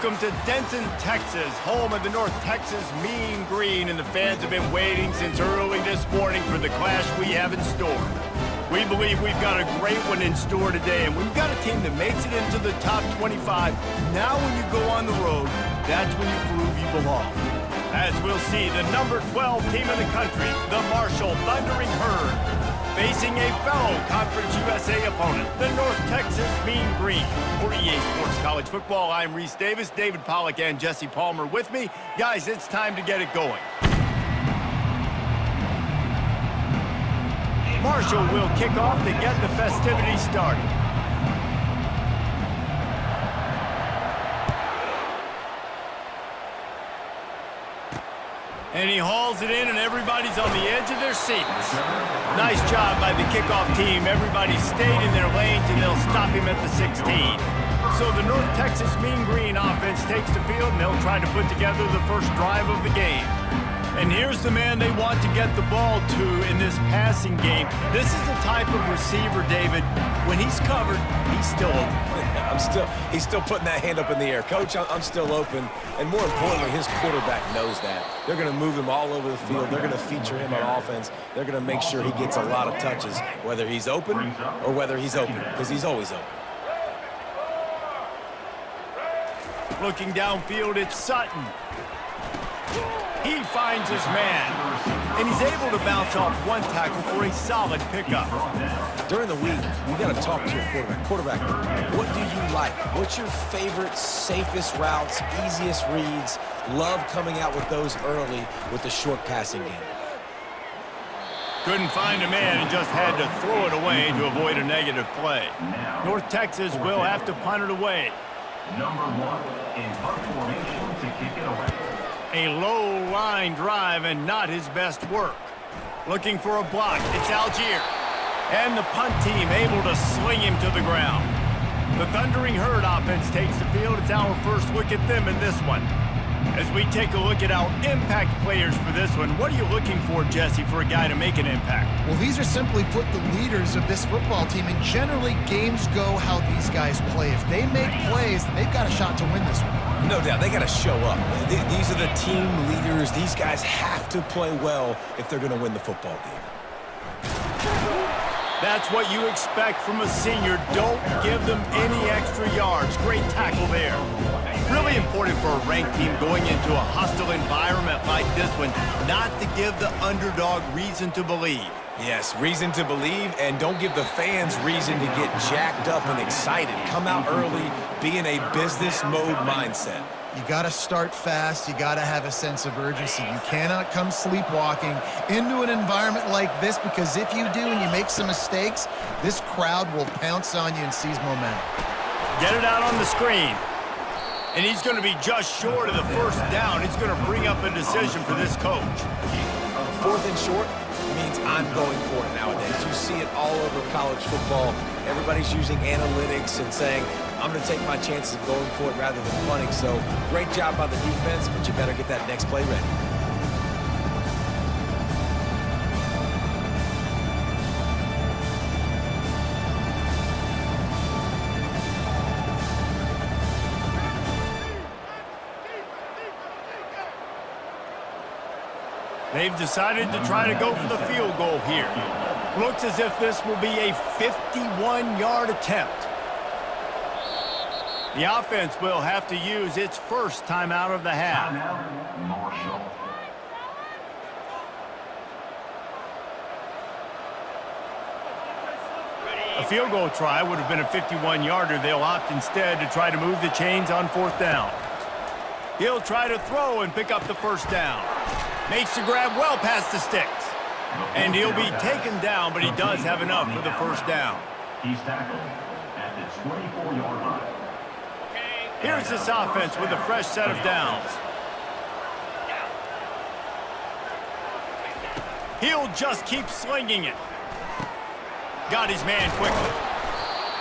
Welcome to Denton, Texas, home of the North Texas Mean Green, and the fans have been waiting since early this morning for the clash we have in store. We believe we've got a great one in store today, and we've got a team that makes it into the top 25. Now when you go on the road, that's when you prove you belong. As we'll see, the number 12 team in the country, the Marshall Thundering Herd, facing a fellow Conference USA opponent, the North Texas Mean Green. For EA Sports College Football, I'm Reese Davis, David Pollack, and Jesse Palmer with me. Guys, it's time to get it going. Marshall will kick off to get the festivities started. And he hauls it in, and everybody's on the edge of their seats. Nice job by the kickoff team. Everybody stayed in their lanes, and they'll stop him at the 16. So the North Texas Mean Green offense takes the field, and they'll try to put together the first drive of the game. And here's the man they want to get the ball to in this passing game. This is the type of receiver, David, when he's covered, he's still open. He's still putting that hand up in the air. Coach, I'm still open. And more importantly, his quarterback knows that. They're going to move him all over the field. They're going to feature him on offense. They're going to make sure he gets a lot of touches, whether he's open or whether he's open, because he's always open. Looking downfield, it's Sutton. He finds his man, and he's able to bounce off one tackle for a solid pickup. During the week, you got to talk to your quarterback. Quarterback, what do you like? What's your favorite, safest routes, easiest reads? Love coming out with those early with the short passing game. Couldn't find a man and just had to throw it away to avoid a negative play. North Texas will have to punt it away. Number 1 in punt formation to kick it away. A low line drive and not his best work. Looking for a block, it's Algier. And the punt team able to sling him to the ground. The Thundering Herd offense takes the field. It's our first look at them in this one. As we take a look at our impact players for this one, what are you looking for, Jesse, for a guy to make an impact? Well, these are simply put the leaders of this football team, and generally games go how these guys play. If they make plays, they've got a shot to win this one. No doubt, they got to show up. These are the team leaders. These guys have to play well if they're going to win the football game. That's what you expect from a senior. Don't give them any extra yards. Great tackle there. Really important for a ranked team going into a hostile environment like this one, not to give the underdog reason to believe. Yes, reason to believe, and don't give the fans reason to get jacked up and excited. Come out early, be in a business mode mindset. You got to start fast. You got to have a sense of urgency. You cannot come sleepwalking into an environment like this, because if you do and you make some mistakes, this crowd will pounce on you and seize momentum. Get it out on the screen. And he's going to be just short of the first down. It's going to bring up a decision for this coach. 4th and short means I'm going for it nowadays. You see it all over college football. Everybody's using analytics and saying, I'm going to take my chances of going for it rather than punting. So great job by the defense, but you better get that next play ready. They've decided to try to go for the field goal here. Looks as if this will be a 51-yard attempt. The offense will have to use its first timeout of the half. Marshall. A field goal try would have been a 51-yarder. They'll opt instead to try to move the chains on 4th down. He'll try to throw and pick up the first down. Makes the grab well past the sticks. And he'll be taken down, but he does have enough for the first down. He's tackled at the 24-yard line. Here's this offense with a fresh set of downs. He'll just keep slinging it. Got his man quickly.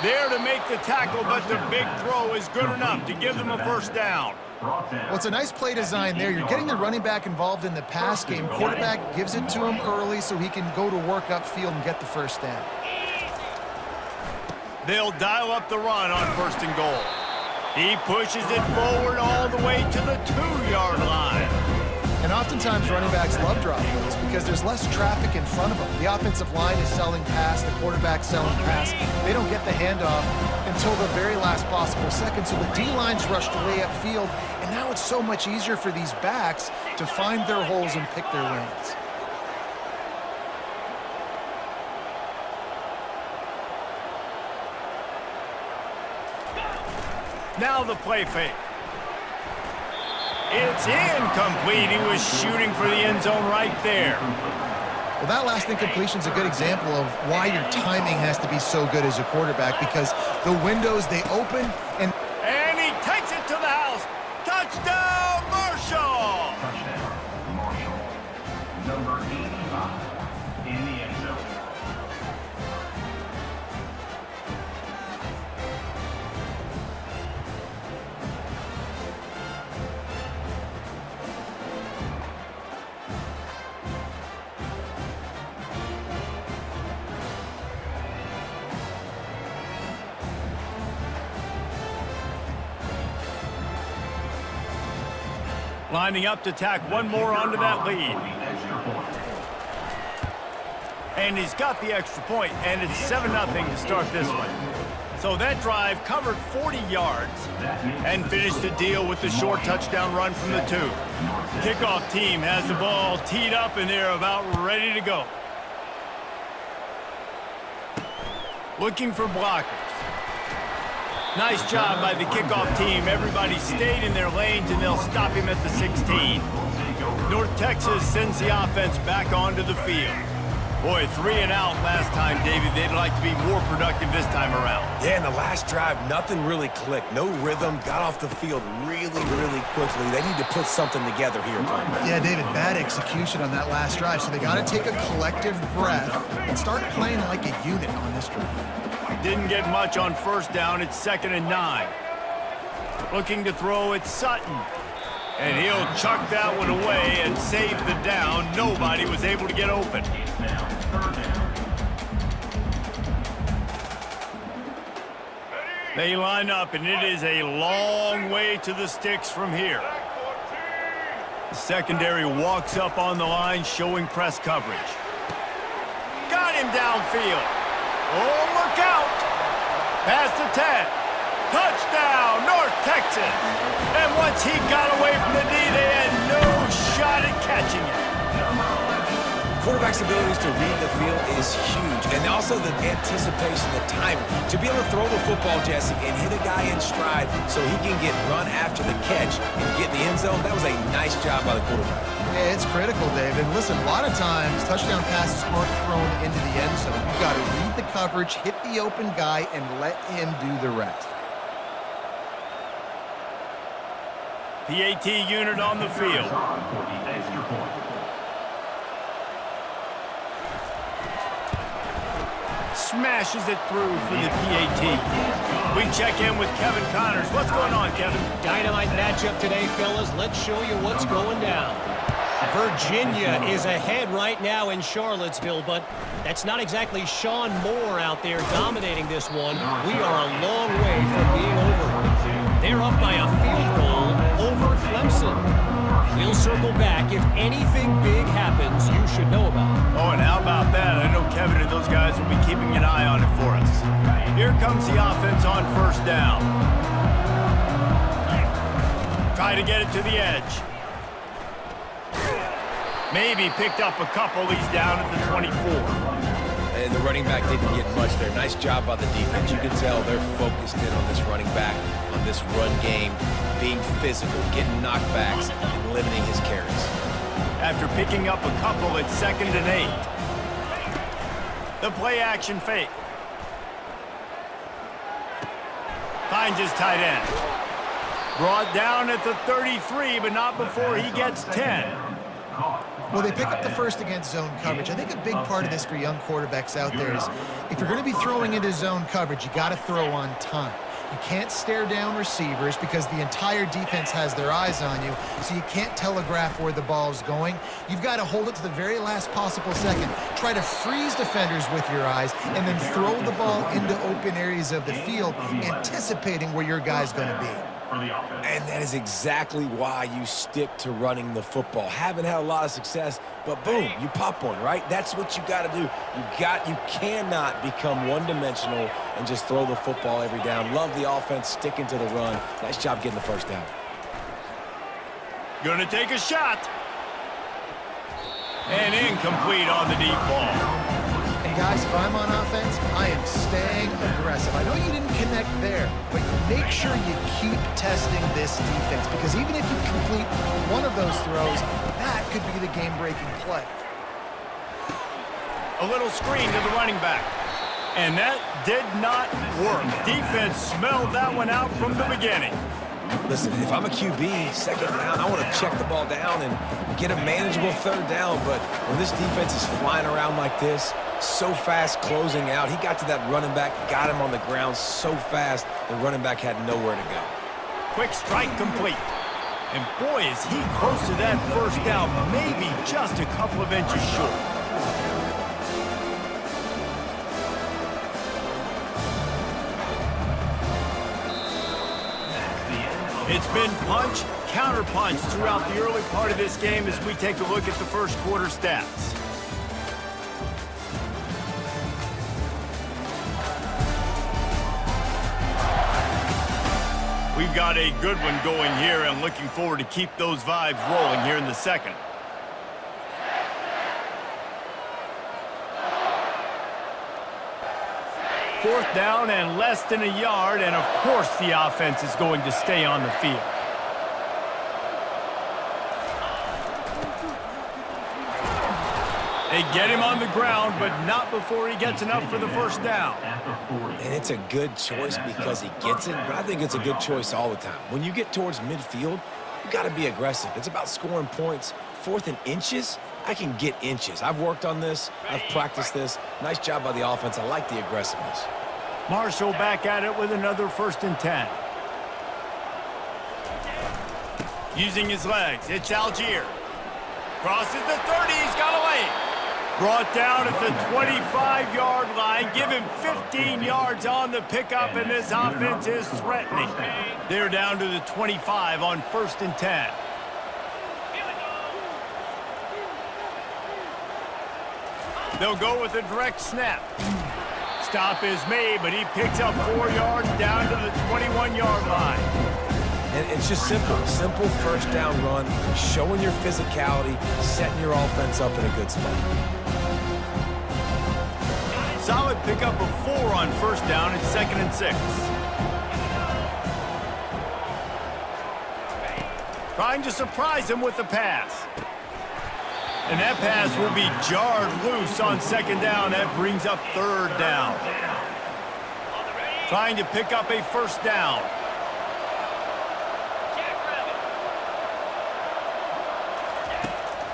There to make the tackle, but the big throw is good enough to give them a first down. Well, it's a nice play design there. You're getting the running back involved in the pass game. Quarterback gives it to him early so he can go to work upfield and get the first down. They'll dial up the run on 1st and goal. He pushes it forward all the way to the 2-yard line. And oftentimes running backs love drop plays because there's less traffic in front of them. The offensive line is selling pass, the quarterback's selling pass. They don't get the handoff until the very last possible second, so the D-line's rushed away upfield, and now it's so much easier for these backs to find their holes and pick their lanes. Now the play fake. It's incomplete. He was shooting for the end zone right there. Well, that last incompletion is a good example of why your timing has to be so good as a quarterback, because the windows, they open and... And he takes it to the house. Touchdown, Marshall! Touchdown, Marshall. Number 85 in the end zone. Lining up to tack one more onto that lead. And he's got the extra point, and it's 7-0 to start this one. So that drive covered 40 yards and finished the deal with the short touchdown run from the 2. Kickoff team has the ball teed up, and they're about ready to go. Looking for blockers. Nice job by the kickoff team. Everybody stayed in their lanes, and they'll stop him at the 16. North Texas sends the offense back onto the field. Boy, 3 and out last time, David. They'd like to be more productive this time around. Yeah, in the last drive, nothing really clicked. No rhythm, got off the field really, really quickly. They need to put something together here, Tom. Yeah, David, bad execution on that last drive, so they got to take a collective breath and start playing like a unit on this drive. Didn't get much on first down. It's 2nd and 9. Looking to throw it, Sutton. And he'll chuck that one away and save the down. Nobody was able to get open. They line up, and it is a long way to the sticks from here. The secondary walks up on the line, showing press coverage. Got him downfield. Oh, look out! Past the 10. Touchdown, North Texas! And once he got away from the D, they had no shot at catching it. Quarterback's abilities to read the field is huge, and also the anticipation, the timing. To be able to throw the football, Jesse, and hit a guy in stride so he can get run after the catch and get in the end zone, that was a nice job by the quarterback. Yeah, it's critical, David. Listen, a lot of times, touchdown passes aren't thrown into the end zone. You've got to read the coverage, hit the open guy, and let him do the rest. PAT unit on the field. Smashes it through for the PAT. We check in with Kevin Connors. What's going on, Kevin? Dynamite matchup today, fellas. Let's show you what's going down. Virginia is ahead right now in Charlottesville, but that's not exactly Sean Moore out there dominating this one. We are a long way from being over. They're up by a field goal over Clemson. We'll circle back. If anything big happens, you should know about it. Oh, and how about that? I know Kevin and those guys will be keeping an eye on it for us. Here comes the offense on first down. Try to get it to the edge. Maybe picked up a couple. He's down at the 24. And the running back didn't get much there. Nice job by the defense. You can tell they're focused in on this running back, on this run game, being physical, getting knockbacks, and limiting his carries. After picking up a couple, it's 2nd and 8. The play action fake. Finds his tight end. Brought down at the 33, but not before he gets 10. Well, they pick up the first against zone coverage. I think a big part of this for young quarterbacks out there is if you're going to be throwing into zone coverage, you got to throw on time. You can't stare down receivers because the entire defense has their eyes on you, so you can't telegraph where the ball is going. You've got to hold it to the very last possible second. Try to freeze defenders with your eyes and then throw the ball into open areas of the field, anticipating where your guy's going to be. And that is exactly why you stick to running the football. Haven't had a lot of success, but boom, you pop one, right? That's what you got to do. You cannot become one-dimensional and just throw the football every down. Love the offense, sticking to the run. Nice job getting the first down. Gonna take a shot. And incomplete on the deep ball. And guys, if I'm on offense, I am staying aggressive. I know you didn't connect there, but make sure you keep testing this defense, because even if you complete one of those throws, that could be the game-breaking play. A little screen to the running back. And that did not work. Defense smelled that one out from the beginning. Listen, if I'm a QB, second down, I want to check the ball down and get a manageable third down. But when this defense is flying around like this, so fast closing out, he got to that running back, got him on the ground so fast, the running back had nowhere to go. Quick strike complete. And boy, is he close to that first down, maybe just a couple of inches short. It's been punch, counter punch throughout the early part of this game as we take a look at the first quarter stats. We've got a good one going here and looking forward to keep those vibes rolling here in the second. Fourth down and less than a yard, and of course the offense is going to stay on the field. They get him on the ground, but not before he gets enough for the first down. And it's a good choice because he gets it, but I think it's a good choice all the time. When you get towards midfield, you got to be aggressive. It's about scoring points. Fourth and inches, I can get inches. I've worked on this. I've practiced this. Nice job by the offense. I like the aggressiveness. Marshall back at it with another 1st and 10. Using his legs, it's Algier. Crosses the 30, he's got away. Brought down at the 25-yard line. Give him 15 yards on the pickup, and this offense is threatening. They're down to the 25 on 1st and 10. They'll go with a direct snap. Stop is made, but he picks up 4 yards down to the 21-yard line. And it's just simple. Simple first down run, showing your physicality, setting your offense up in a good spot. Solid pickup of 4 on 1st down and 2nd and 6. Trying to surprise him with the pass. And that pass will be jarred loose on 2nd down. That brings up 3rd down. Trying to pick up a 1st down.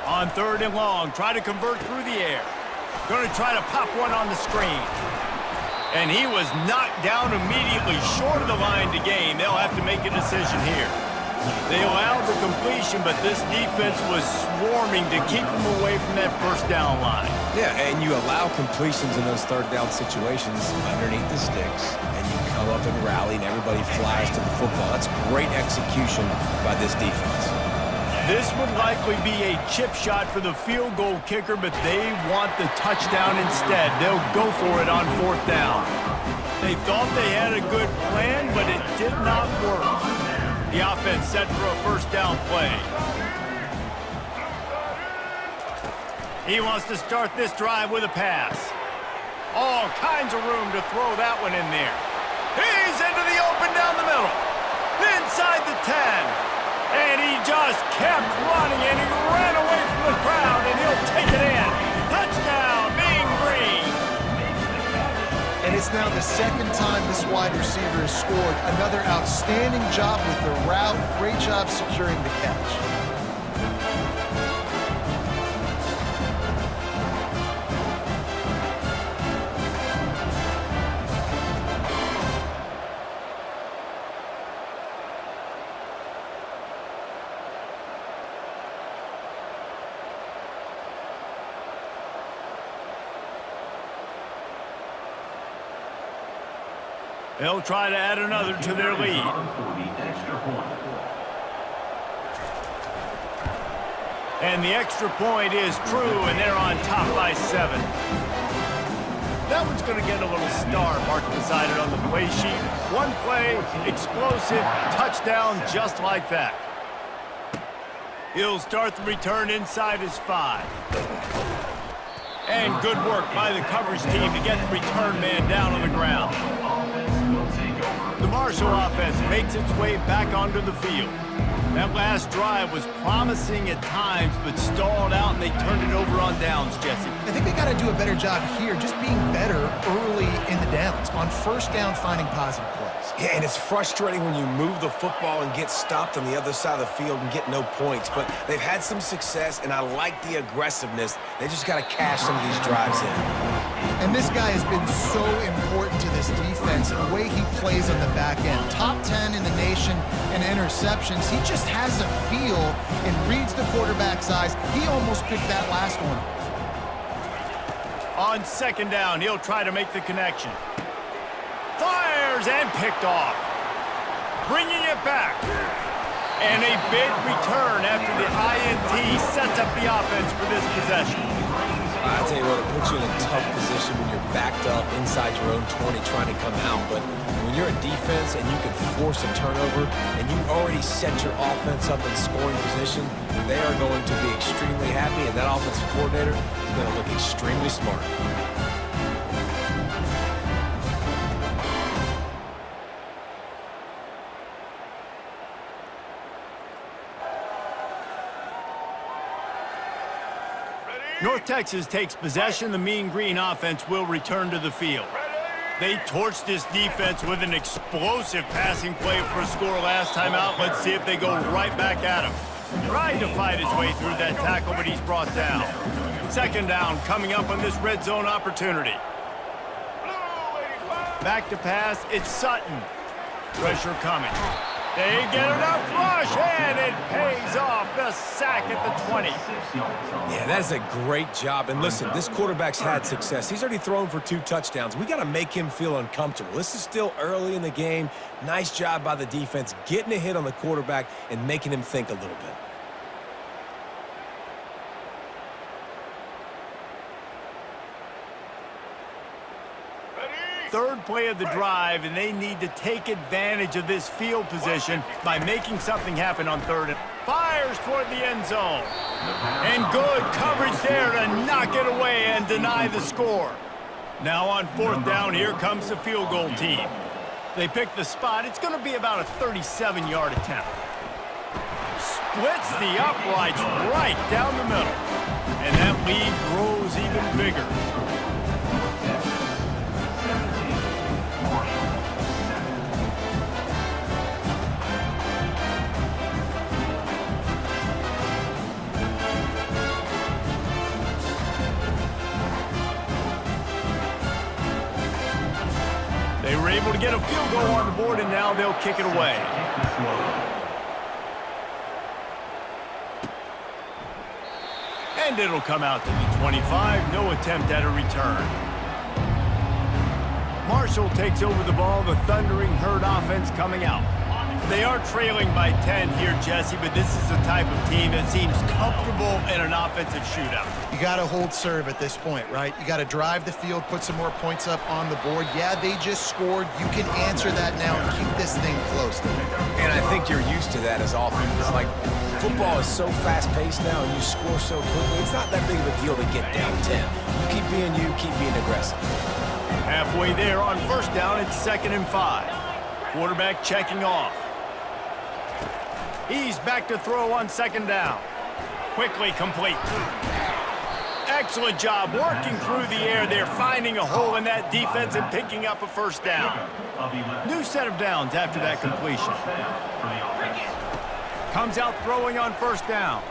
On 3rd and long, try to convert through the air. Going to try to pop one on the screen. And he was knocked down immediately short of the line to gain. They'll have to make a decision here. They allowed the completion, but this defense was swarming to keep them away from that 1st down line. Yeah, and you allow completions in those 3rd down situations underneath the sticks, and you come up and rally, and everybody flies to the football. That's great execution by this defense. This would likely be a chip shot for the field goal kicker, but they want the touchdown instead. They'll go for it on 4th down. They thought they had a good plan, but it did not work. The offense set for a 1st down play. He wants to start this drive with a pass. All kinds of room to throw that one in there. He's into the open down the middle. Inside the 10. And he just kept running, and he ran away from the crowd, and he'll take it in. Touchdown, Mean Green. And it's now the 2nd time this wide receiver has scored. Another outstanding job with the route. Great job securing the catch. They'll try to add another to their lead. For the extra point. And the extra point is true, and they're on top by 7. That one's going to get a little star marked beside it on the play sheet. One play, explosive, touchdown just like that. He'll start the return inside his 5. And good work by the coverage team to get the return man down on the ground. The Marshall offense makes its way back onto the field. That last drive was promising at times, but stalled out, and they turned it over on downs, Jesse. I think they got to do a better job here, just being better early in the downs, on first down, finding positive plays. Yeah, and it's frustrating when you move the football and get stopped on the other side of the field and get no points. But they've had some success, and I like the aggressiveness. They just got to cash some of these drives in. And this guy has been so important to this defense, the way he plays on the back end. Top 10 in the nation in interceptions. He just has a feel and reads the quarterback's eyes. He almost picked that last one off. On second down, he'll try to make the connection. Fires and picked off. Bringing it back. And a big return after the INT sets up the offense for this possession. I tell you what, it puts you in a tough position when you're backed up inside your own 20 trying to come out. But when you're a defense and you can force a turnover and you already set your offense up in scoring position, they are going to be extremely happy, and that offensive coordinator is going to look extremely smart. North Texas takes possession. The Mean Green offense will return to the field. They torched this defense with an explosive passing play for a score last time out. Let's see if they go right back at him. Trying to fight his way through that tackle, but he's brought down. Second down coming up on this red zone opportunity. Back to pass, it's Sutton. Pressure coming. They get enough rush, and it pays off. The sack at the 20. Yeah, that is a great job. And listen, this quarterback's had success. He's already thrown for 2 touchdowns. We got to make him feel uncomfortable. This is still early in the game. Nice job by the defense, getting a hit on the quarterback and making him think a little bit. Third play of the drive, and they need to take advantage of this field position by making something happen on third. And fires toward the end zone. And good coverage there to knock it away and deny the score. Now on fourth down, here comes the field goal team. They pick the spot. It's going to be about a 37-yard attempt. Splits the uprights right down the middle. And that lead grows even bigger. They were able to get a field goal on the board, and now they'll kick it away. And it'll come out to the 25. No attempt at a return. Marshall takes over the ball. The Thundering Herd offense coming out. They are trailing by 10 here, Jesse, but this is the type of team that seems comfortable in an offensive shootout. You got to hold serve at this point, right? You got to drive the field, put some more points up on the board. Yeah, they just scored. You can answer that now and keep this thing close. And I think you're used to that as offense. Like, football is so fast-paced now, and you score so quickly. It's not that big of a deal to get down 10. You keep being you, keep being aggressive. Halfway there on first down, it's 2nd and 5. Quarterback checking off. He's back to throw on 2nd down. Quickly complete. Excellent job working through the air there, finding a hole in that defense and picking up a first down. New set of downs after that completion. Comes out throwing on first down.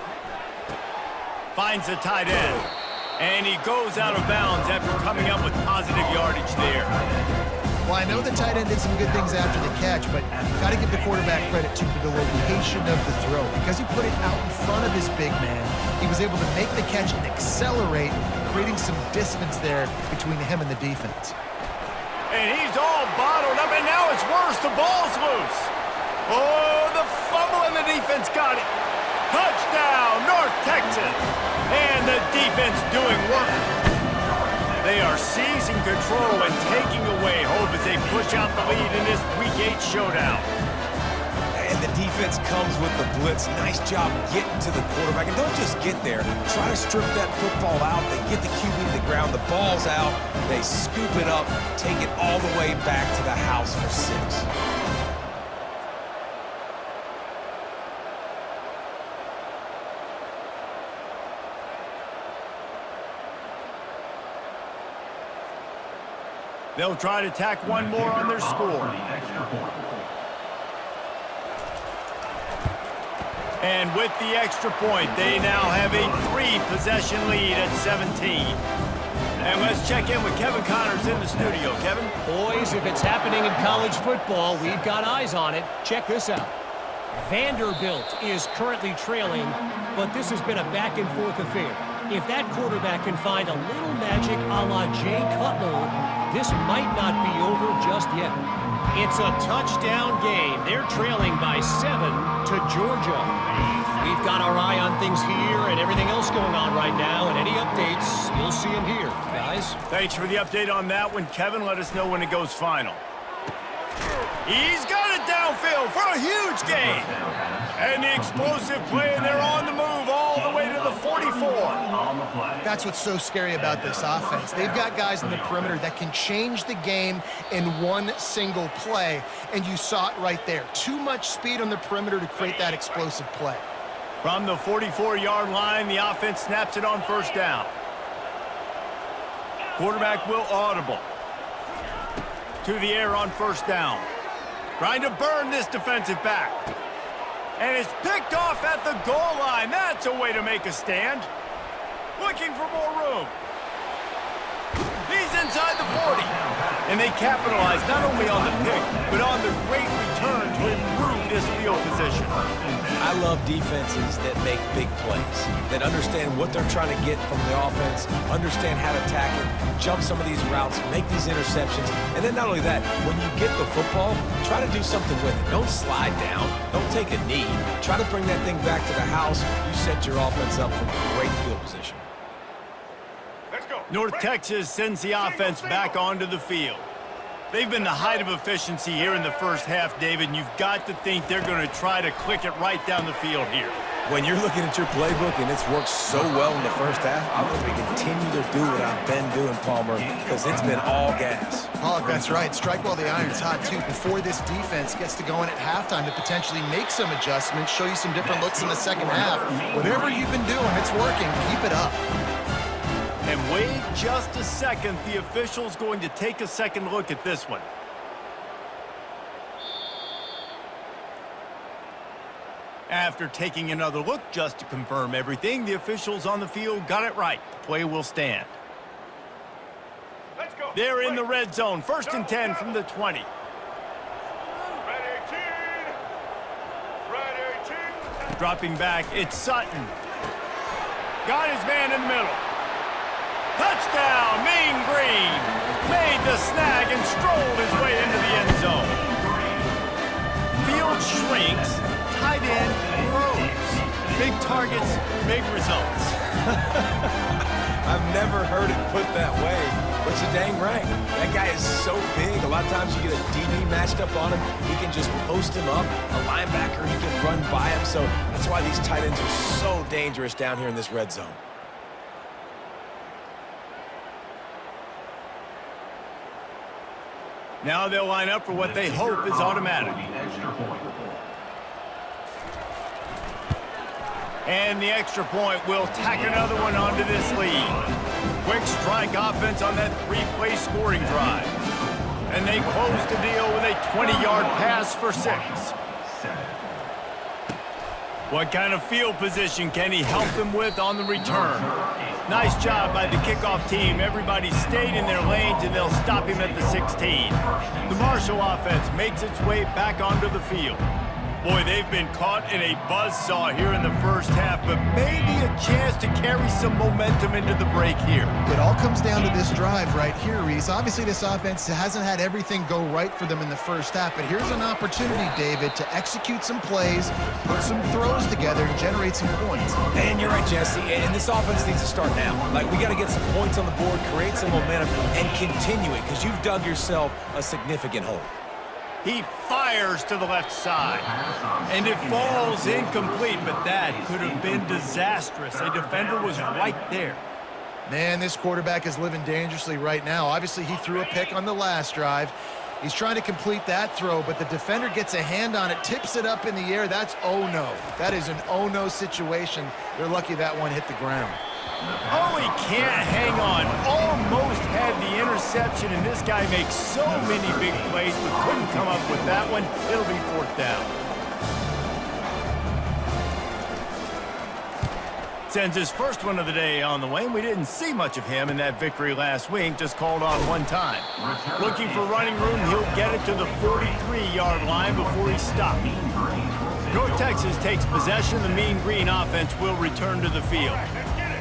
Finds the tight end. And he goes out of bounds after coming up with positive yardage there. Well, I know the tight end did some good things after the catch, but got to give the quarterback credit, too, for the location of the throw. Because he put it out in front of his big man, he was able to make the catch and accelerate, creating some distance there between him and the defense. And he's all bottled up, and now it's worse. The ball's loose. Oh, the fumble, and the defense got it. Touchdown, North Texas. And the defense doing work. They are seizing control and taking away hope as they push out the lead in this Week 8 showdown. And the defense comes with the blitz. Nice job getting to the quarterback. And don't just get there. Try to strip that football out. They get the QB to the ground. The ball's out. They scoop it up, take it all the way back to the house for 6. They'll try to tack one more on their score. And with the extra point, they now have a 3-possession lead at 17. And let's check in with Kevin Connors in the studio. Kevin? Boys, if it's happening in college football, we've got eyes on it. Check this out. Vanderbilt is currently trailing, but this has been a back-and-forth affair. If that quarterback can find a little magic a la Jay Cutler, this might not be over just yet. It's a touchdown game. They're trailing by 7 to Georgia. We've got our eye on things here and everything else going on right now, and any updates, you'll see them here, guys. Thanks for the update on that one, Kevin. Let us know when it goes final. He's got it downfield for a huge gain. And the explosive play, and they're on the move all the way to the 44. That's what's so scary about this offense. They've got guys in the perimeter that can change the game in one single play, and you saw it right there. Too much speed on the perimeter to create that explosive play. From the 44-yard line, the offense snaps it on first down. Quarterback will audible. To the air on first down. Trying to burn this defensive back. And it's picked off at the goal line. That's a way to make a stand. Looking for more room. He's inside the 40. And they capitalize not only on the pick, but on the great return to improve this field position. I love defenses that make big plays, that understand what they're trying to get from the offense, understand how to attack it, jump some of these routes, make these interceptions, and then not only that, when you get the football, try to do something with it. Don't slide down. Don't take a knee. Try to bring that thing back to the house. You set your offense up for great field position. North Texas sends the offense back onto the field. They've been the height of efficiency here in the first half, David, and you've got to think they're going to try to click it right down the field here. When you're looking at your playbook and it's worked so well in the first half, I want to continue to do what I've been doing, Palmer, because it's been all gas. Pollock, that's right. Strike while the iron's hot, too, before this defense gets to going at halftime to potentially make some adjustments, show you some different looks in the second half. Whatever you've been doing, it's working. Keep it up. And wait just a second. The official's going to take a second look at this one. After taking another look just to confirm everything, the officials on the field got it right. The play will stand. Let's go. They're in the red zone. 1st and 10 from the 20. Red 18. Red 18. Dropping back, it's Sutton. Got his man in the middle. Touchdown, Mean Green. Made the snag and strolled his way into the end zone. Field shrinks, tight end grows. Big targets, big results. I've never heard it put that way, but you're dang right. That guy is so big. A lot of times you get a DB matched up on him. He can just post him up. A linebacker, he can run by him. So that's why these tight ends are so dangerous down here in this red zone. Now they'll line up for what they hope is automatic. And the extra point will tack another one onto this lead. Quick strike offense on that 3-play scoring drive. And they close the deal with a 20-yard pass for 6. What kind of field position can he help them with on the return? Nice job by the kickoff team. Everybody stayed in their lanes, and they'll stop him at the 16. The Marshall offense makes its way back onto the field. Boy, they've been caught in a buzzsaw here in the first half, but maybe a chance to carry some momentum into the break here. It all comes down to this drive right here, Reese. Obviously, this offense hasn't had everything go right for them in the first half, but here's an opportunity, David, to execute some plays, put some throws together, and generate some points. And you're right, Jesse, and this offense needs to start now. Like, we got to get some points on the board, create some momentum, and continue it, because you've dug yourself a significant hole. He fires to the left side, and it falls incomplete, but that could have been disastrous. A defender was right there. Man, this quarterback is living dangerously right now. Obviously, he threw a pick on the last drive. He's trying to complete that throw, but the defender gets a hand on it, tips it up in the air. That's oh-no. That is an oh-no situation. They're lucky that one hit the ground. Oh, he can't hang on. Almost had the interception, and this guy makes so many big plays, but couldn't come up with that one. It'll be fourth down. Sends his first one of the day on the way, and we didn't see much of him in that victory last week, just called on one time. Looking for running room, he'll get it to the 43-yard line before he stopped. North Texas takes possession. The Mean Green offense will return to the field.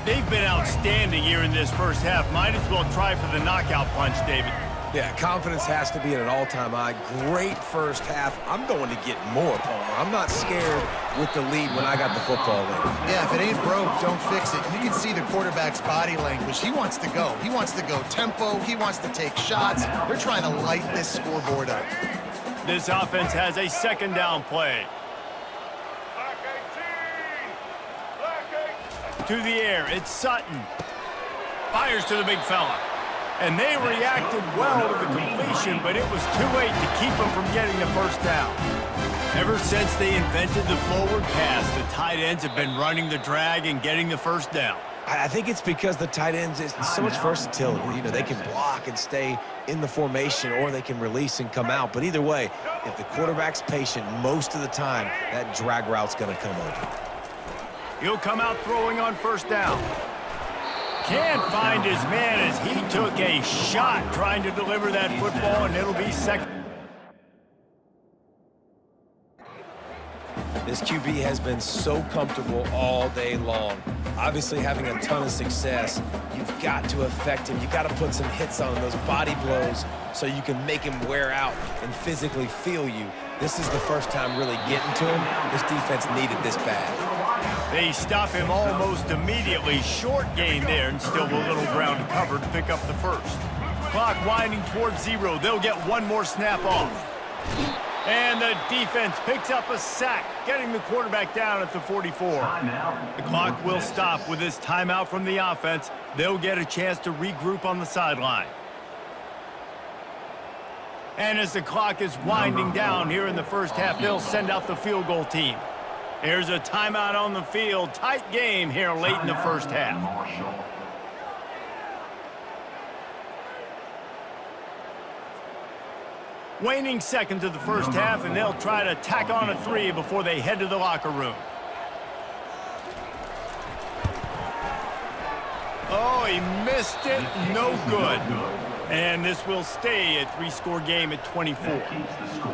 They've been outstanding here in this first half. Might as well try for the knockout punch, David. Yeah, confidence has to be at an all-time high. Great first half. I'm going to get more, Palmer. I'm not scared with the lead when I got the football in. Yeah, if it ain't broke, don't fix it. You can see the quarterback's body language. He wants to go. He wants to go tempo. He wants to take shots. They're trying to light this scoreboard up. This offense has a second down play. Black 18. Black 18. To the air, it's Sutton. Fires to the big fella. And they reacted well to the completion, but it was too late to keep them from getting the first down. Ever since they invented the forward pass, the tight ends have been running the drag and getting the first down. I think it's because the tight ends is so much versatility. You know, they can block and stay in the formation, or they can release and come out. But either way, if the quarterback's patient most of the time, that drag route's going to come open. He'll come out throwing on first down. Can't find his man as he took a shot trying to deliver that football, and it'll be second. This QB has been so comfortable all day long. Obviously having a ton of success. You've got to affect him. You've got to put some hits on him, those body blows, so you can make him wear out and physically feel you. This is the first time really getting to him. This defense needed this bad. They stop him almost immediately. Short gain there, and still a little ground to cover to pick up the first. Clock winding towards 0. They'll get one more snap off. And the defense picks up a sack, getting the quarterback down at the 44. The clock will stop with this timeout from the offense. They'll get a chance to regroup on the sideline. And as the clock is winding down here in the first half, they'll send out the field goal team. There's a timeout on the field. Tight game here late in the first half. Waning seconds of the first half, and they'll try to tack on a 3 before they head to the locker room. Oh, he missed it. No good. And this will stay a 3-score game at 24. That keeps the score.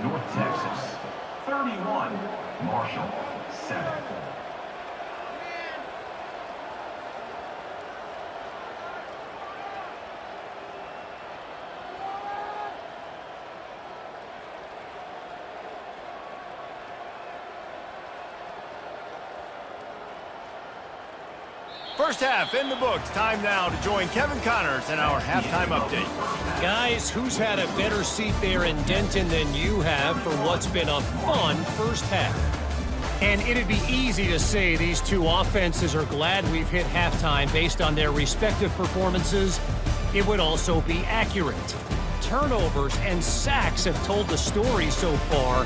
North Texas 31, Marshall 7. First half in the books. Time now to join Kevin Connors in our halftime update. Guys, who's had a better seat there in Denton than you have for what's been a fun first half? And it'd be easy to say these two offenses are glad we've hit halftime based on their respective performances. It would also be accurate. Turnovers and sacks have told the story so far.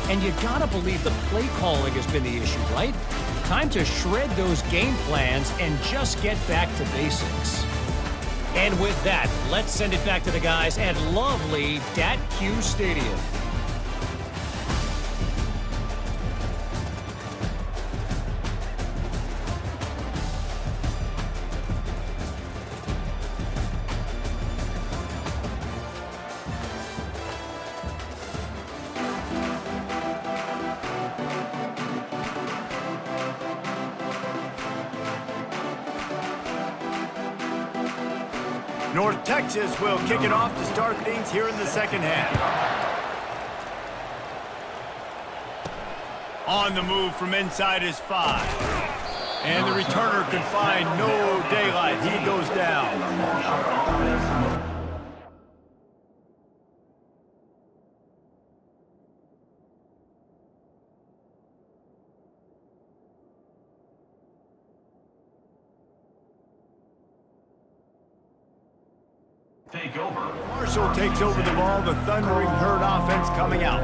And you gotta believe the play calling has been the issue, right? Time to shred those game plans and just get back to basics. And with that, let's send it back to the guys at lovely Dat-Q Stadium. North Texas will kick it off to start things here in the second half. On the move from inside his 5. And the returner can find no daylight. He goes down. Take over. Marshall takes over the ball, the Thundering Herd offense coming out.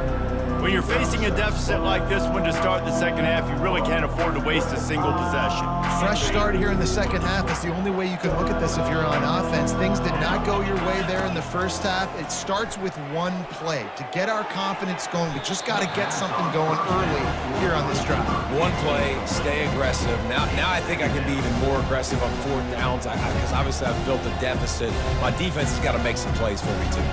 When you're facing a deficit like this one to start the second half, you really can't afford to waste a single possession. Fresh start here in the second half is the only way you can look at this if you're on offense. Things did not go your way there in the first half. It starts with one play. To get our confidence going, we just got to get something going early here on this drive. One play, stay aggressive. Now I think I can be even more aggressive on 4th downs because obviously I've built a deficit. My defense has got to make some plays for me too.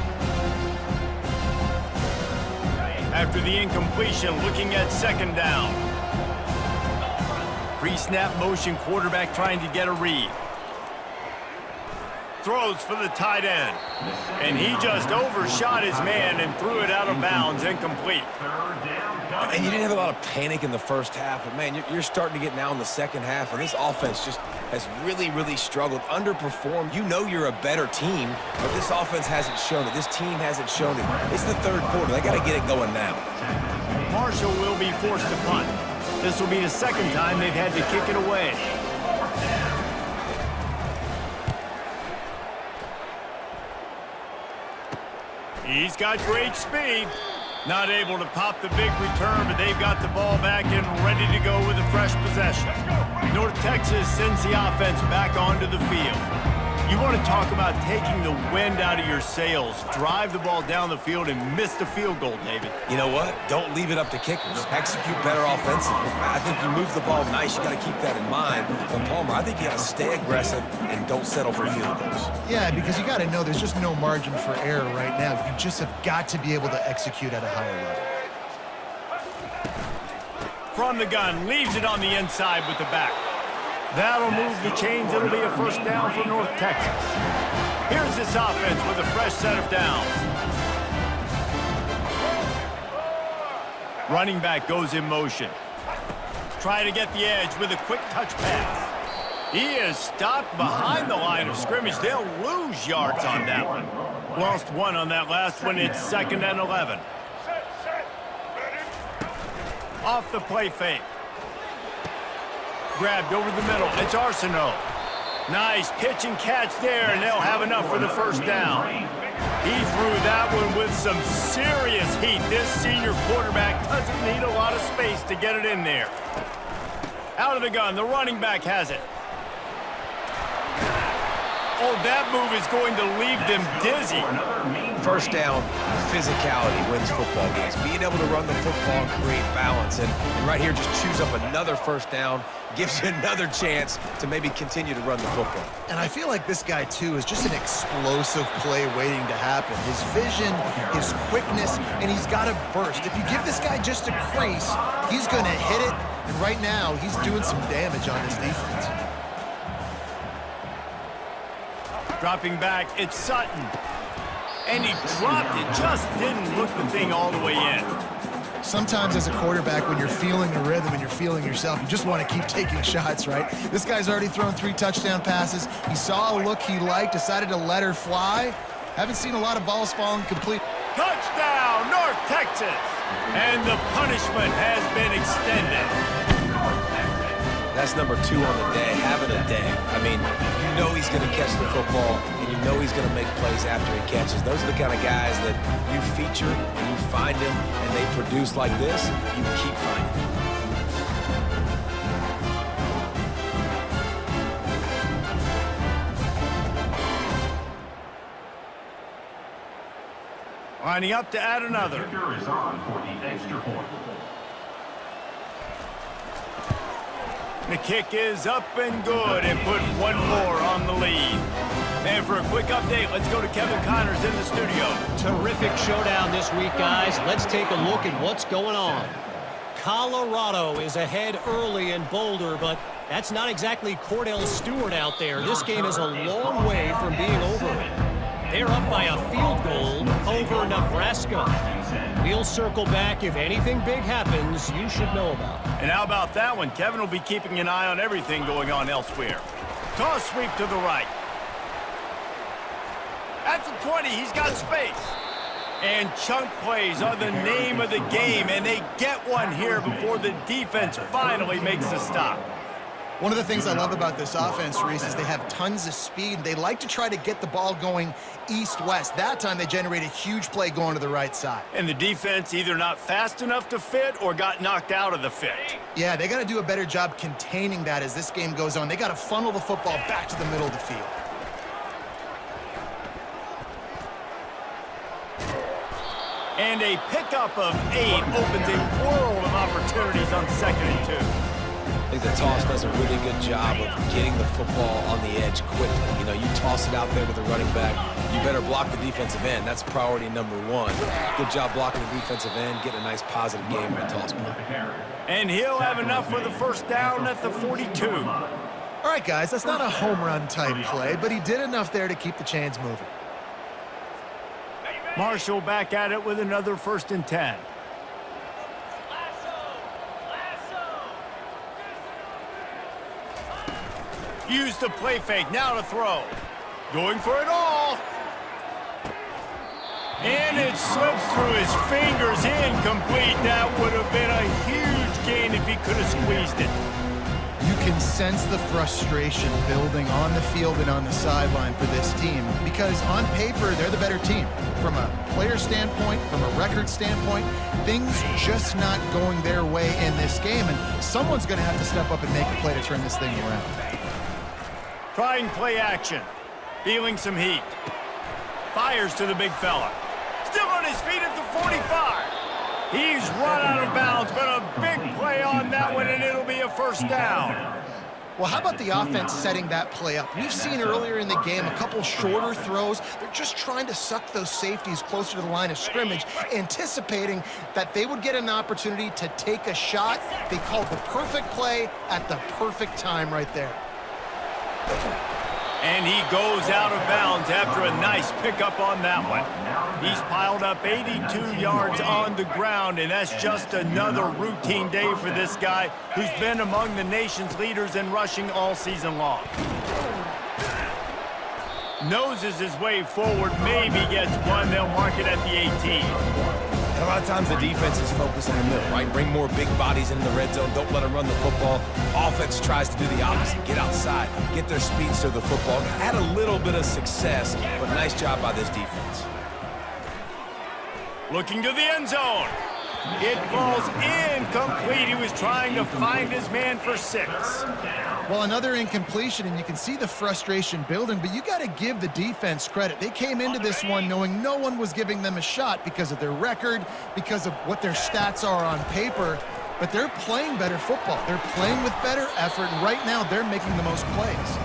After the incompletion, looking at second down. Pre-snap motion, quarterback trying to get a read. Throws for the tight end. And he just overshot his man and threw it out of bounds, incomplete. And you didn't have a lot of panic in the first half, but man, you're starting to get now in the second half, and this offense just has really, really struggled, underperformed. You know you're a better team, but this offense hasn't shown it. This team hasn't shown it. It's the third quarter. They got to get it going now. Marshall will be forced to punt. This will be the second time they've had to kick it away. He's got great speed. Not able to pop the big return, but they've got the ball back and ready to go with a fresh possession. North Texas sends the offense back onto the field. You want to talk about taking the wind out of your sails. Drive the ball down the field and miss the field goal, David. You know what? Don't leave it up to kickers. Execute better offensively. I think you move the ball nice. You got to keep that in mind. But Palmer, I think you got to stay aggressive and don't settle for field goals. Yeah, because you got to know there's just no margin for error right now. You just have got to be able to execute at a higher level. From the gun, leaves it on the inside with the back. That'll move the chains. It'll be a first down for North Texas. Here's this offense with a fresh set of downs. Running back goes in motion. Try to get the edge with a quick touch pass. He is stopped behind the line of scrimmage. They'll lose yards on that one. Lost one on that last one. It's 2nd and 11. Off the play fake. Grabbed over the middle. It's Arsenault. Nice pitch and catch there, and they'll have enough for the first down. He threw that one with some serious heat. This senior quarterback doesn't need a lot of space to get it in there. Out of the gun, the running back has it. Oh, that move is going to leave them dizzy. First down, physicality wins football games. Being able to run the football and create balance. And right here, just choose up another first down, gives you another chance to maybe continue to run the football. And I feel like this guy, too, is just an explosive play waiting to happen. His vision, his quickness, and he's got a burst. If you give this guy just a crease, he's going to hit it. And right now, he's doing some damage on this defense. Dropping back, it's Sutton. And he dropped it, just didn't look the thing all the way in. Sometimes as a quarterback, when you're feeling the rhythm and you're feeling yourself, you just want to keep taking shots, right? This guy's already thrown 3 touchdown passes. He saw a look he liked, decided to let her fly. Haven't seen a lot of balls falling complete. Touchdown, North Texas! And the punishment has been extended. That's number 2 on the day, having a day. I mean, you know he's going to catch the football, and you know he's going to make plays after he catches. Those are the kind of guys that you feature, and you find them, and they produce like this, you keep finding them. Lining up to add another. Kicker is on for the extra point. The kick is up and good and put one more on the lead. And for a quick update, let's go to Kevin Connors in the studio. Terrific showdown this week, guys. Let's take a look at what's going on. Colorado is ahead early in Boulder, but that's not exactly Cordell Stewart out there. This game is a long way from being over. They're up by a field goal over Nebraska. We'll circle back if anything big happens you should know about. And how about that one? Kevin will be keeping an eye on everything going on elsewhere. Toss sweep to the right. At the 20, he's got space. And chunk plays are the name of the game, and they get one here before the defense finally makes a stop. One of the things I love about this offense, Reese, is they have tons of speed. They like to try to get the ball going east-west. That time they generate a huge play going to the right side. And the defense either not fast enough to fit or got knocked out of the fit. Yeah, they got to do a better job containing that as this game goes on. They got to funnel the football back to the middle of the field. And a pickup of 8 opens a world of opportunities on 2nd and 2. I think the toss does a really good job of getting the football on the edge quickly. You know, you toss it out there to the running back, you better block the defensive end. That's priority number 1. Good job blocking the defensive end, getting a nice positive game in a toss play. And he'll have enough for the first down at the 42. All right, guys, that's not a home run type play, but he did enough there to keep the chains moving. Marshall back at it with another 1st and 10. Use the play fake, now to throw. Going for it all. And it slips through his fingers, incomplete. That would have been a huge gain if he could have squeezed it. You can sense the frustration building on the field and on the sideline for this team because on paper, they're the better team. From a player standpoint, from a record standpoint, things just not going their way in this game, and someone's going to have to step up and make a play to turn this thing around. Trying play action. Feeling some heat. Fires to the big fella. Still on his feet at the 45. He's run out of bounds, but a big play on that one, and it'll be a 1st down. Well, how about the offense setting that play up? We've seen earlier in the game a couple shorter throws. They're just trying to suck those safeties closer to the line of scrimmage, anticipating that they would get an opportunity to take a shot. They called the perfect play at the perfect time right there. And he goes out of bounds after a nice pickup on that one. He's piled up 82 yards on the ground, and that's just another routine day for this guy who's been among the nation's leaders in rushing all season long. Noses his way forward, maybe gets one. They'll mark it at the 18. And a lot of times the defense is focused in the middle, right? Bring more big bodies into the red zone. Don't let them run the football. Offense tries to do the opposite. Get outside. Get their speeds to the football. Had a little bit of success, but nice job by this defense. Looking to the end zone. It falls incomplete. He was trying to find his man for 6. Well, another incompletion, and you can see the frustration building, but you got to give the defense credit. They came into this one knowing no one was giving them a shot because of their record, because of what their stats are on paper, but they're playing better football. They're playing with better effort, and right now they're making the most plays.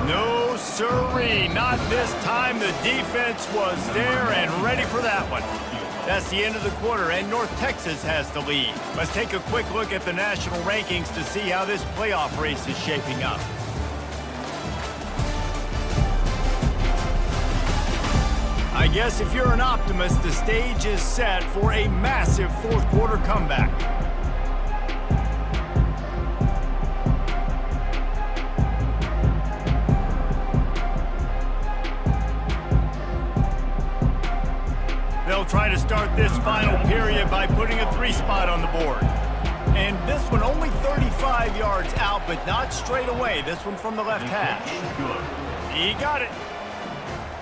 No siree, not this time. The defense was there and ready for that one. That's the end of the quarter, and North Texas has the lead. Let's take a quick look at the national rankings to see how this playoff race is shaping up. I guess if you're an optimist, the stage is set for a massive 4th quarter comeback. They'll try to start this final period by putting a 3 spot on the board. And this one only 35 yards out, but not straight away. This one from the left hash. He got it.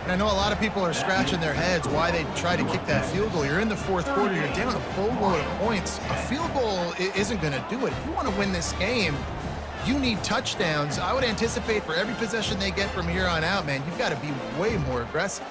And I know a lot of people are scratching their heads why they try to kick that field goal. You're in the 4th quarter. You're down a boatload of points. A field goal isn't going to do it. If you want to win this game, you need touchdowns. I would anticipate for every possession they get from here on out, man, you've got to be way more aggressive.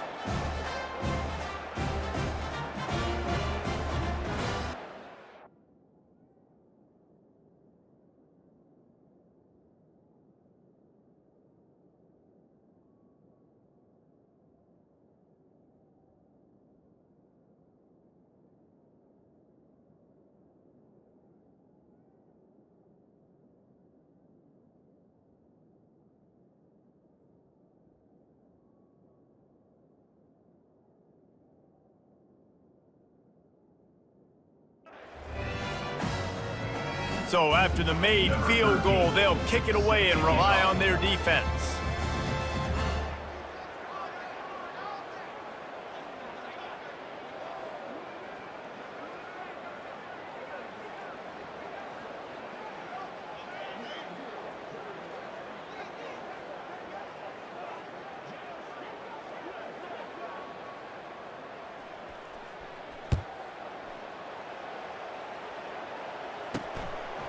So after the made field goal, they'll kick it away and rely on their defense.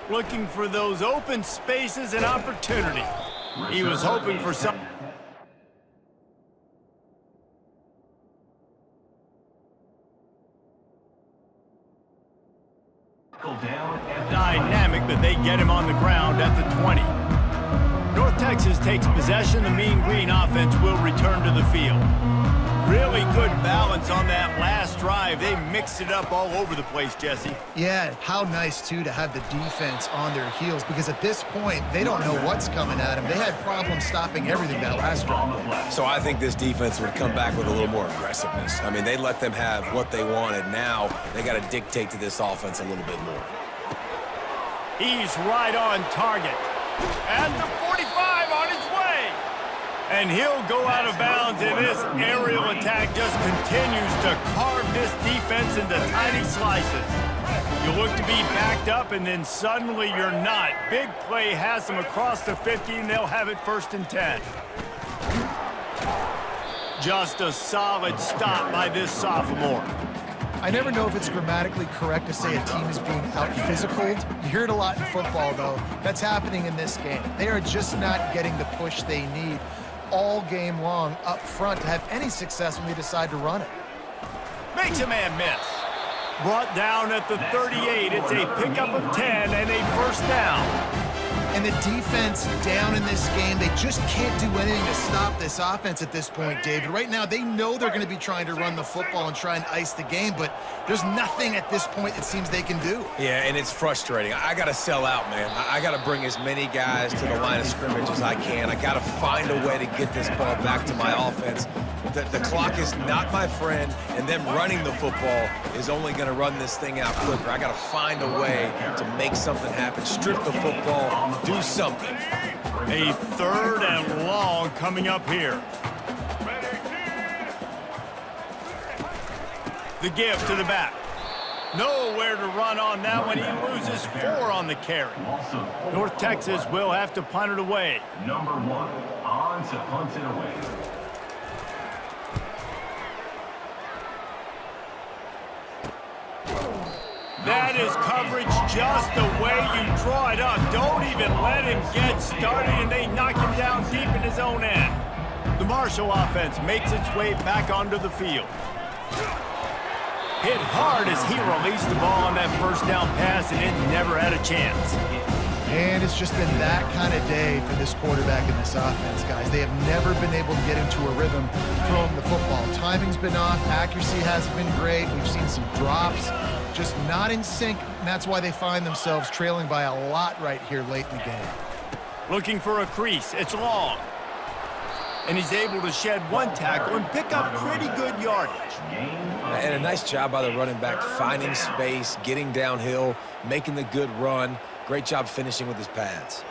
Looking for those open spaces and opportunity. He was hoping for some dynamic, but they get him on the ground at the 20. North Texas takes possession. The Mean Green offense will return to the field. Really good balance on that last drive. They mixed it up all over the place, Jesse. Yeah, how nice, too, to have the defense on their heels, because at this point, they don't know what's coming at them. They had problems stopping everything that last drive. So I think this defense would come back with a little more aggressiveness. I mean, they let them have what they wanted. Now they got to dictate to this offense a little bit more. He's right on target. And the 45 on his way. And he'll go out of bounds, and this aerial attack just continues to carve this defense into tiny slices. You look to be backed up, and then suddenly you're not. Big play has them across the 50, and they'll have it 1st and 10. Just a solid stop by this sophomore. I never know if it's grammatically correct to say a team is being out-physicaled. You hear it a lot in football, though. That's happening in this game. They are just not getting the push they need all game long up front to have any success when they decide to run it. Makes a man miss. Brought down at the 38. It's a pickup of 10 and a 1st down. And the defense down in this game, they just can't do anything to stop this offense at this point, David. Right now, they know they're going to be trying to run the football and try and ice the game, but there's nothing at this point it seems they can do. Yeah, and it's frustrating. I got to sell out, man. I got to bring as many guys to the line of scrimmage as I can. I got to find a way to get this ball back to my offense. The clock is not my friend, and them running the football is only going to run this thing out quicker. I got to find a way to make something happen, strip the football, do something. A 3rd and long coming up here. The give to the back. Nowhere to run on that one. He loses 4 on the carry. North Texas will have to punt it away. Number 1 on to punt it away. That is coverage just the way you draw it up. Don't even let him get started, and they knock him down deep in his own end. The Marshall offense makes its way back onto the field. Hit hard as he released the ball on that 1st down pass, and it never had a chance. And it's just been that kind of day for this quarterback in this offense, guys. They have never been able to get into a rhythm throwing the football. Timing's been off. Accuracy hasn't been great. We've seen some drops. Just not in sync, and that's why they find themselves trailing by a lot right here late in the game. Looking for a crease. It's long. And he's able to shed 1 tackle and pick up pretty good yardage. And a nice job by the running back, finding space, getting downhill, making the good run. Great job finishing with his pads.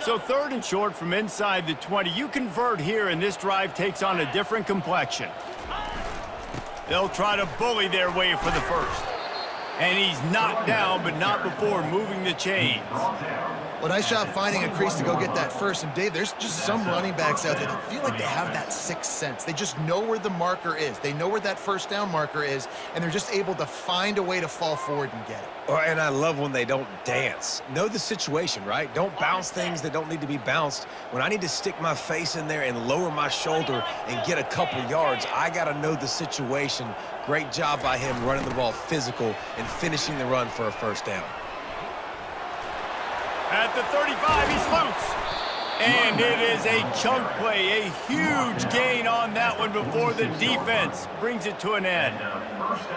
So 3rd and short from inside the 20. You convert here, and this drive takes on a different complexion. They'll try to bully their way for the 1st. And he's knocked down, but not before moving the chains. Well, nice job finding a crease to go get that 1st. And, Dave, there's just some running backs out there that feel like they have that 6th sense. They just know where the marker is. They know where that 1st down marker is, and they're just able to find a way to fall forward and get it. And I love when they don't dance. Know the situation, right? Don't bounce things that don't need to be bounced. When I need to stick my face in there and lower my shoulder and get a couple yards, I got to know the situation. Great job by him running the ball physical and finishing the run for a 1st down. At the 35, he's loose. And it is a chunk play, a huge gain on that one before the defense brings it to an end.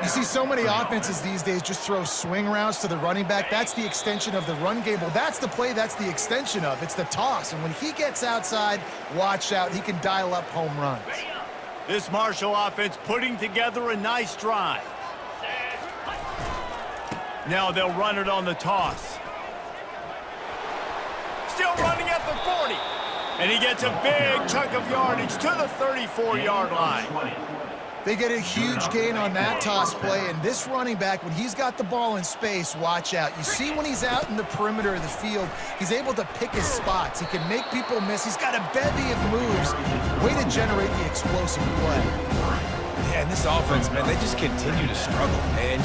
You see so many offenses these days just throw swing routes to the running back. That's the extension of the run game. Well, that's the play that's the extension of. It's the toss. And when he gets outside, watch out. He can dial up home runs. This Marshall offense putting together a nice drive. Now they'll run it on the toss. Still running at the 40. And he gets a big chunk of yardage to the 34-yard line. They get a huge gain on that toss play, and this running back, when he's got the ball in space, watch out. You see when he's out in the perimeter of the field, he's able to pick his spots. He can make people miss. He's got a bevy of moves. Way to generate the explosive play. Yeah, and this offense, man, they just continue to struggle. And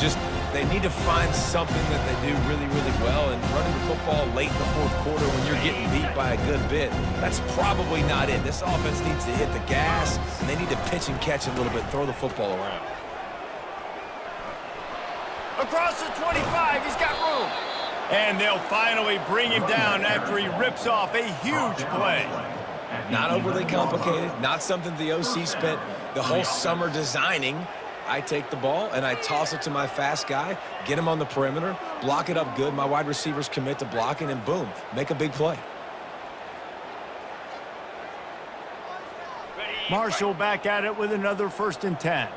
they need to find something that they do really, really well. And running the football late in the fourth quarter when you're getting beat by a good bit, that's probably not it. This offense needs to hit the gas, and they need to pitch and catch a little bit, throw the football around. Across the 25, he's got room. And they'll finally bring him down after he rips off a huge play. Not overly complicated, not something the OC spent the whole summer designing. I take the ball and I toss it to my fast guy, get him on the perimeter, block it up good. My wide receivers commit to blocking, and boom, make a big play. Marshall back at it with another 1st and 10.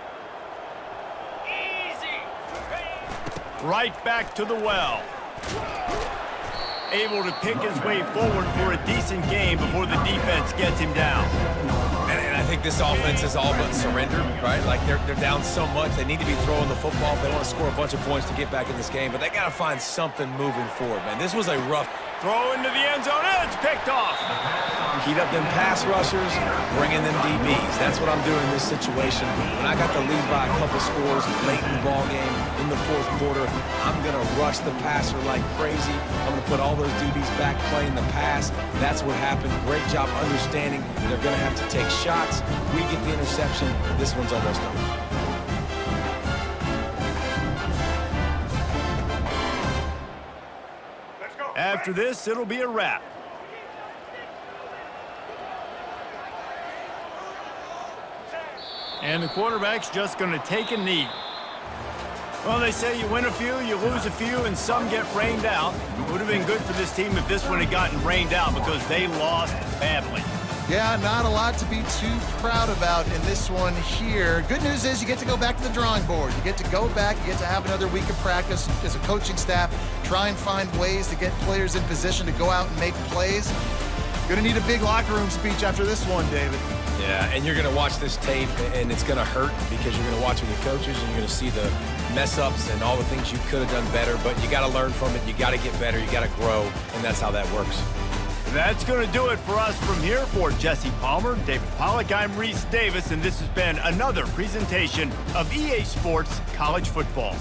Right back to the well. Able to pick his way forward for a decent game before the defense gets him down. And I think this offense is all but surrendered, right? Like they're down so much, they need to be throwing the football if they want to score a bunch of points to get back in this game. But they got to find something moving forward, man. This was a rough throw into the end zone, and it's picked off. Heat up them pass rushers, bring in them DBs. That's what I'm doing in this situation. When I got the lead by a couple scores late in the ball game in the fourth quarter, I'm going to rush the passer like crazy. I'm going to put all those DBs back playing the pass. That's what happened. Great job understanding they're going to have to take shots. We get the interception. This one's almost over. After this, it'll be a wrap. And the quarterback's just going to take a knee. Well, they say you win a few, you lose a few, and some get rained out. It would have been good for this team if this one had gotten rained out because they lost badly. Yeah, not a lot to be too proud about in this one here. Good news is you get to go back to the drawing board. You get to go back, you get to have another week of practice as a coaching staff, try and find ways to get players in position to go out and make plays. Gonna need a big locker room speech after this one, David. Yeah, and you're going to watch this tape, and it's going to hurt because you're going to watch with your coaches, and you're going to see the mess-ups and all the things you could have done better, but you got to learn from it. You got to get better. You got to grow, and that's how that works. That's going to do it for us from here. For Jesse Palmer, David Pollack, I'm Reese Davis, and this has been another presentation of EA Sports College Football.